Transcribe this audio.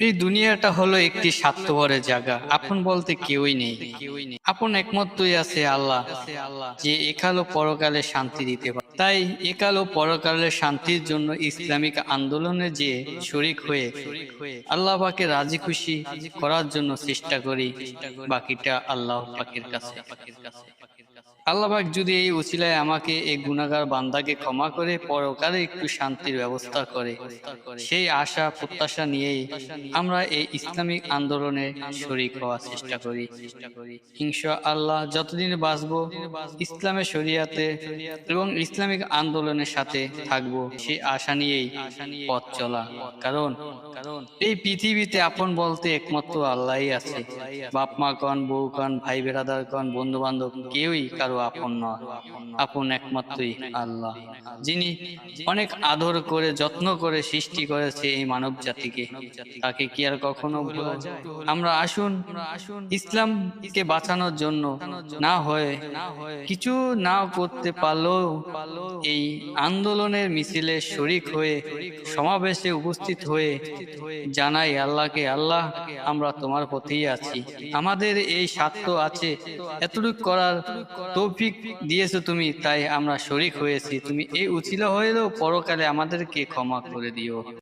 এই দুনিয়াটা হলো একটি স্বার্থপরের জায়গা। আপন বলতে কেউই নেই। আপন একমাত্রই আছে আল্লাহ, যে একাল ও পরকালে শান্তি দিতে পারে। তাই একাল ও পরকালের শান্তির জন্য ইসলামিক আন্দোলনে যে শরিক হয়ে আল্লাহ পাকে রাজি খুশি করার জন্য চেষ্টা করি। বাকিটা আল্লাহ পাকের কাছে। আল্লাহ পাক যদি এই উছিলায় আমাকে এই গুনাহগার বান্দাকে ক্ষমা করে পরকালে একটু শান্তির ব্যবস্থা করে, সেই আশা প্রত্যাশা নিয়েই আমরা এই ইসলামিক আন্দোলনে শরিক হওয়ার চেষ্টা করি। ইনশাআল্লাহ যতদিন বাঁচবো ইসলামের শরিয়াতে এবং ইসলামিক আন্দোলনের সাথে থাকবো, সেই আশা নিয়েই পথ চলা। কারণ এই পৃথিবীতে আপন বলতে একমাত্র আল্লাহই আছে। বাপ মা কন, বউ কন, ভাই বেরাদার কন, বন্ধু বান্ধব কেউই কারো আপন নয়। আপন একমাত্রই আল্লাহ, যিনি অনেক আদর করে যত্ন করে সৃষ্টি করেছে এই মানব জাতিকে। তাকে কি আর কখনো ভোলা যায়? আমরা আসুন ইসলামকে বাঁচানোর জন্য না হয়ে কিছু না করতে পারলেও এই আন্দোলনের মিছিলে শরিক হয়ে সমাবেশে উপস্থিত হয়ে জানাই আল্লাহকে, আল্লাহ আমরা তোমার পথেই আছি, আমাদের এই স্বার্থ আছে, এতটুকু করার তৌফিক দিয়েছো তুমি, তাই আমরা শরিক হয়েছি। তুমি এই উছিলা হইলেও পরকালে আমাদেরকে ক্ষমা করে দিও।